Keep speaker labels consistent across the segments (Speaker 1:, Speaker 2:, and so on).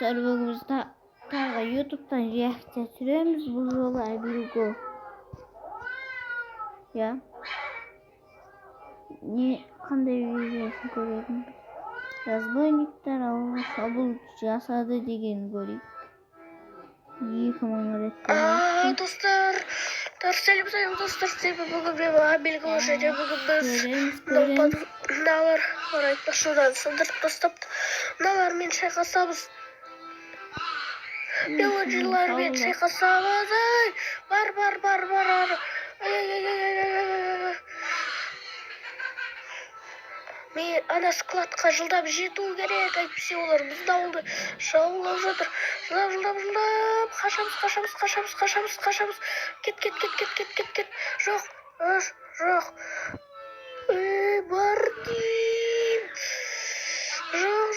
Speaker 1: dostlar bugün biz Targa YouTube'dan reaksiya süremiz bu yola Virgo. Ya. Ne kanday videosu görelim. Разбойниктер шабуыл жасады деген көрейік. 2000 рет.
Speaker 2: Достар, сәлем достар, бүгін мен белгілі және бүгін біз мыналар айтпашудан сындырып тастапты. Мыналармен шайқасамыз. Мелодилармен шайқасамыз. Бар. Мен ана складқа жылдап жету керек, әйтпесе олар бізді ауылды жаулап жатыр. Жылдап. Қашамыз. Кет. Жоқ. Бардим. Жоқ.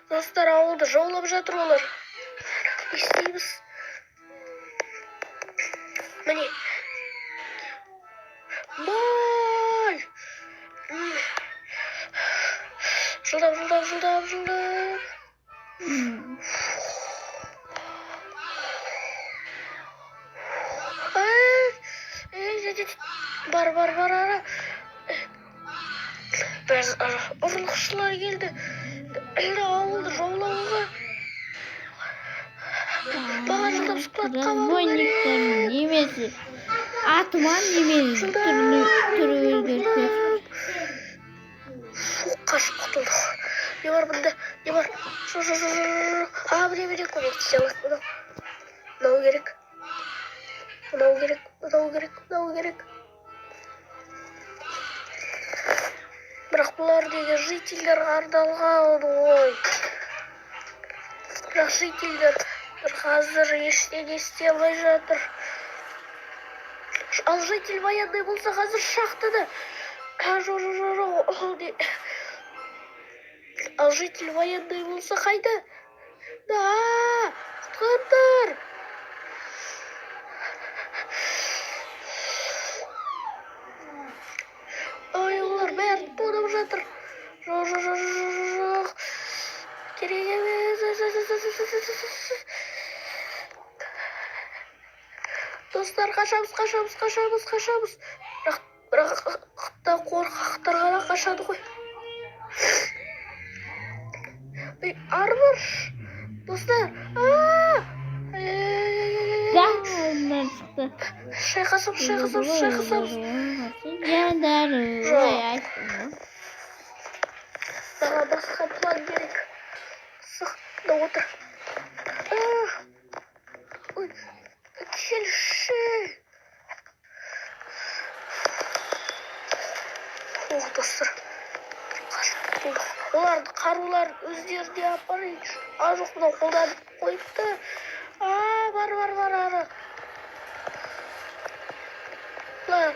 Speaker 2: Достар, ауылды жаулап жатыр олар. Не істейміз? Міне. Жылдап. Бар. Біз ұрлықшылар келді. Ауылды жаулауға. Баға жылдап складқа бару керек.
Speaker 1: Немесе атман немесе түрі өзгертер.
Speaker 2: Қашып құтылдық. Не бар бұнда? Не бар? Міне көмектесе алады. Мынау керек. Бірақ бұлар деген жительдерге арналған ғой. Бірақ жительдер қазір ештеңе істей алмай жатыр. Ал житель военный болса қазір шахтада. Жоқ. Ал житель военный болса қайда? Құтқардар. Олар бәрін тонап жатыр. Жоқ. Керек емес. Достар, қашамыз. Бірақ қорқақтар ғана қашады ғой. Армыр. Достар.
Speaker 1: Дауылдан шықты.
Speaker 2: Шайқасамыз.
Speaker 1: Жандар, ой айтты.
Speaker 2: Саған басқа план керек. Сықта отыр. Келші. Достар. Оларды қаруларын өздеріне апарайыншы. Жоқ, мынау қолданып қойыпты. Бар.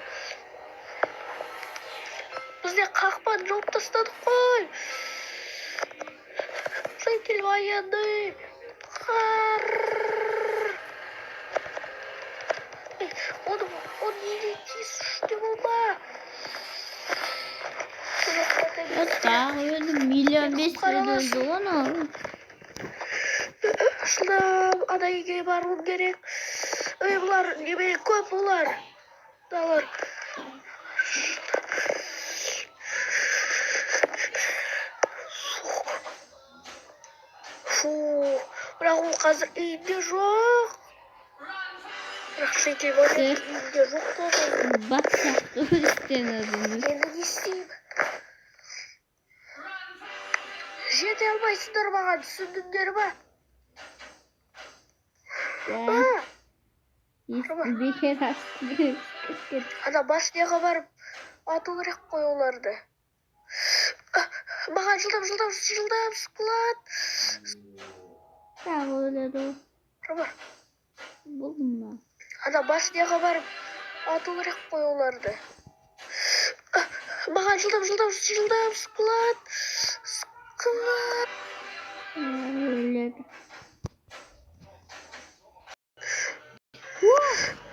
Speaker 2: Бізде қақпаны жауып тастадық қой. Житель военный. Он неге тиісіште болма.
Speaker 1: Тағы өлді, 1,5 миллион өлді оны.
Speaker 2: Шылдам, ана үйге баруым керек. Бұлар неме көп бұлар. Далар. Бірақ ол қазір үйінде жоқ. Бірақ житель военный үйінде жоқ болған.
Speaker 1: Батсақты өрістен өзіміз.
Speaker 2: Енді не істеймін? Жете алмайсыңдар маған, түсіндіңдер ма?
Speaker 1: Бекер асты.
Speaker 2: Ана башняға барып ату керек қой оларды. Маған жылдам склад.
Speaker 1: Тағы өледі ол.
Speaker 2: Бар.
Speaker 1: Болдым ба?
Speaker 2: Ана башняға барып ату керек қой оларды. Маған жылдам склад.
Speaker 1: Өледі.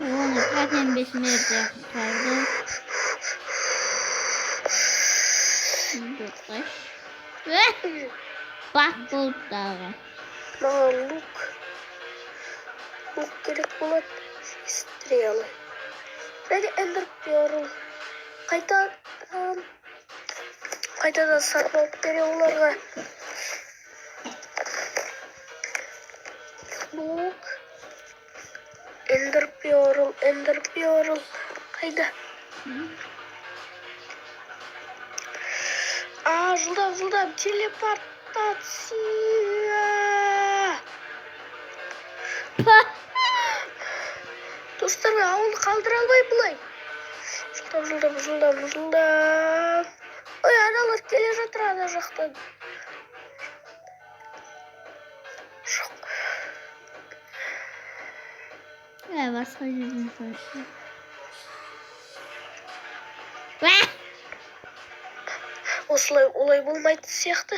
Speaker 1: Оны қатын 5 метр қарды. Bak болып дағы.
Speaker 2: Маған лук керек болады. Стрелы. Және эндер перл. Қайтадан сатып алып бере оларға. Лук. Эндер перл. Қайда? Жылдам. Телепортация. Достар, ауылды қалдыра алмай бұлай. Жылдам. Ой, аналар келе жатыр ана жақтан. Жоқ.
Speaker 1: Басқа жерден сұршы.
Speaker 2: Осылай олай болмайды сияқты.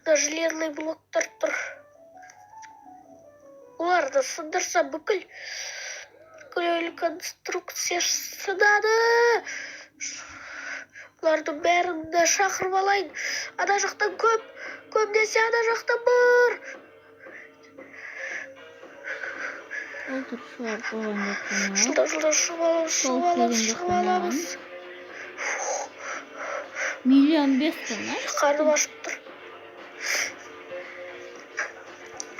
Speaker 2: Железный блоктар тұр. Оларды сындырса бүкіл конструкция сынады. Олардың бәрін шақырып алайын. Ана жақтан көбінесе ана жақтан бар. Жылдам шығып аламыз.
Speaker 1: 1,5 миллион.
Speaker 2: Қарным ашып тұр.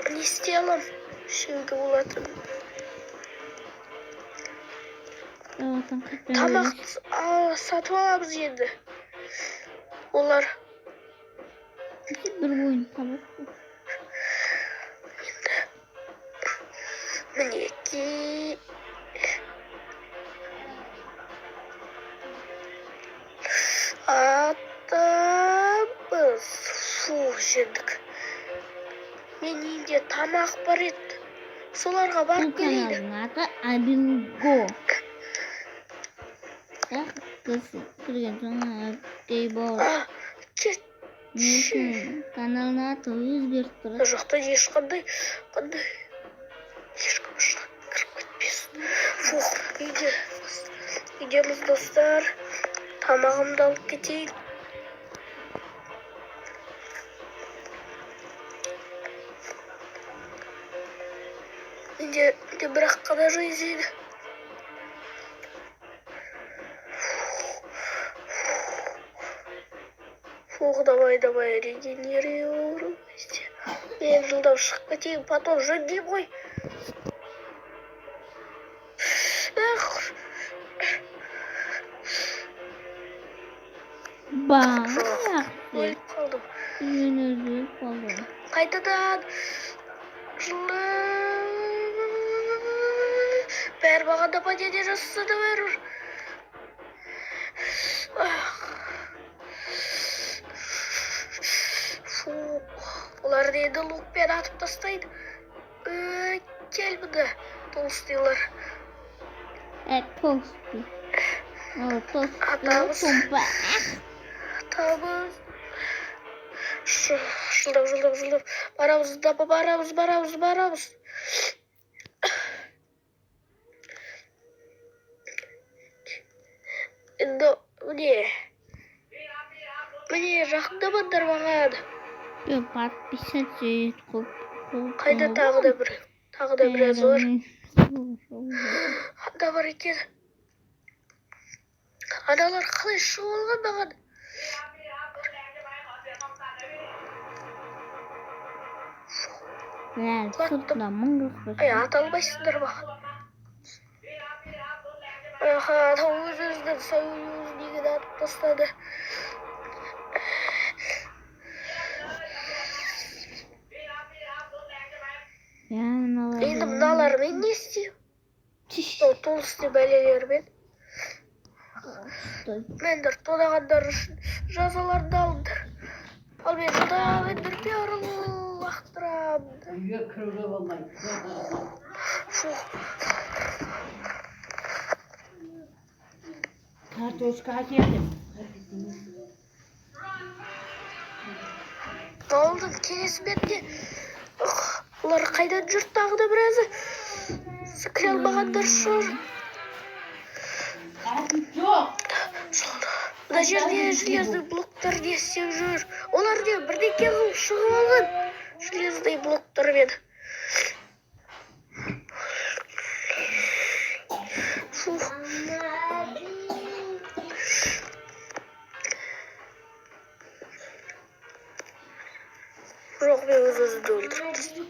Speaker 2: Не істей алам? Шеуге болады. Тамақ сатып аламыз енді. Олар
Speaker 1: бір ойын табақ.
Speaker 2: Мінеки. Атамыз. Жендік. Мен үйінде тамақ бар еді. Соларға барып келейді.
Speaker 1: Бұл каналдың аты Абинго. Кірген жаңа әпкей бол. Каналдың аты өзгеріп тұрады.
Speaker 2: Жоқта ешқандай кіріп кетпесін. Үйдеміз достар. Тамағымды алып кетейін. Менде бірақ қана жайзейді. Давай, регенерируйся. Мен жылдам шығып кетейін, потом жөндеймін ғой. Өліп қалдым. Қайтадан бәрі маған да падение жасаса да бәрі. Оларды енді лукпен атып тастайды. Кел мұнда, толстыйлар.
Speaker 1: Толсты.
Speaker 2: Атамыз. Жылдам. Барамыз. Енді міне жақындамаңдар маған.
Speaker 1: Подписаться етіп.
Speaker 2: Қайда тағы да біраз бар. Анда бар екен. Аналар қалай шығып алған маған? Ата алмайсыңдар маған. Өзіңіздің союз деген атып тастады. Енді мыналармен не істеймін? Толсты бәлелермен. Мендер тонағандар үшін жазаларды алыңдар. Ал мен жылдам ендер перл лақтырамын.
Speaker 3: Үйге кіруге болмайды. Картошка әкелдім.
Speaker 2: Ауылдың келесі бетінде олар қайдан жүрт тағы да біразы кіре алмағандар шығар.
Speaker 3: Жоқ.
Speaker 2: Мына Мына жерде железный блоктар не істеп жүр? Олар не бірдеңке қылып шығып алған железный блоктармен. Фух. Жоқ, мен өз-өзімді өлтіріп тастадым.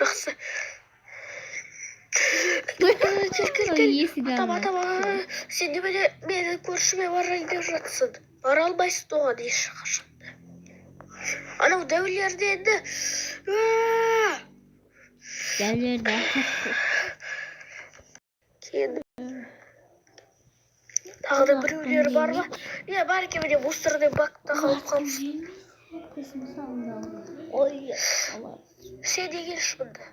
Speaker 2: Жақсы. Атам, сен немене мені көршіме барайын деп жатсың? Бара алмайсың оған ешқашанда. Анау дәулерде енді.
Speaker 1: Дәулерде.
Speaker 2: Кейін тағы да біреулер бар ма? Не, бар екен міне мусорный бакта қалып қалыпсың.
Speaker 1: Ой,
Speaker 2: Сен не келші мұнда?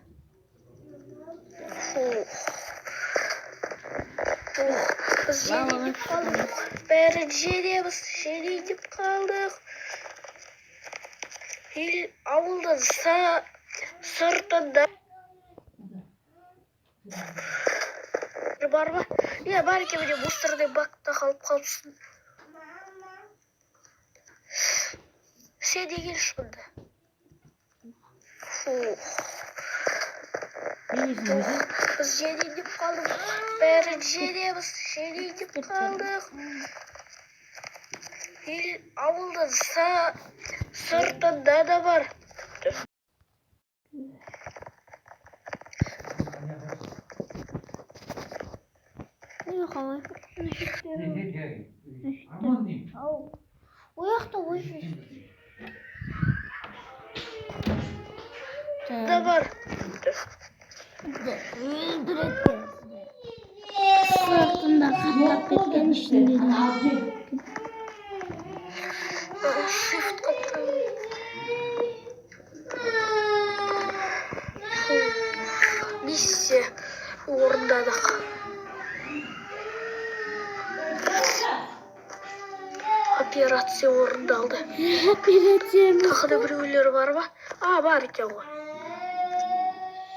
Speaker 2: Біз жедейдіп қалдық. Бәрін жедеміз, жедейдіп қалдық. Ауылдың сыртында бар ма? Не, бар екен міне мусорный бакта қалып қалыпсың. Сен не келші мұнда? Біз жедейдіп қалдық. Бәрін жедеміз, жедейдіп қалдық. Ауылдың сыртында да бар.
Speaker 1: Ne kalır? O yakta boş ver.
Speaker 2: Da var.
Speaker 1: Öldürecek. Sırtında katlap etken işleri.
Speaker 2: Shift kaptım. Миссия орындадық. Операция орындалды.
Speaker 1: Операциямыз.
Speaker 2: Тағы да біреулер бар ма? Бар екен ғой.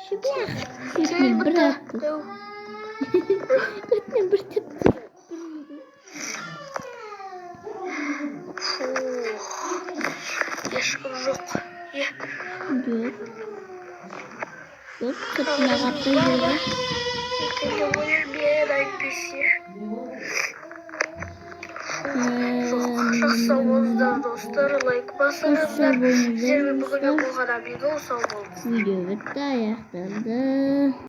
Speaker 2: Кел бұнда.
Speaker 1: Ötüne bir tip.
Speaker 2: Ешкім жоқ.
Speaker 1: Yok, kırpına kaptı yürü.
Speaker 2: Екінші өлмейді әйтпесе. Жақсы болыңыздар достар, лайк басыңыздар. Сіздермен бүгін болған видео сау болыңыз.
Speaker 1: Video bitti, ayaklandı.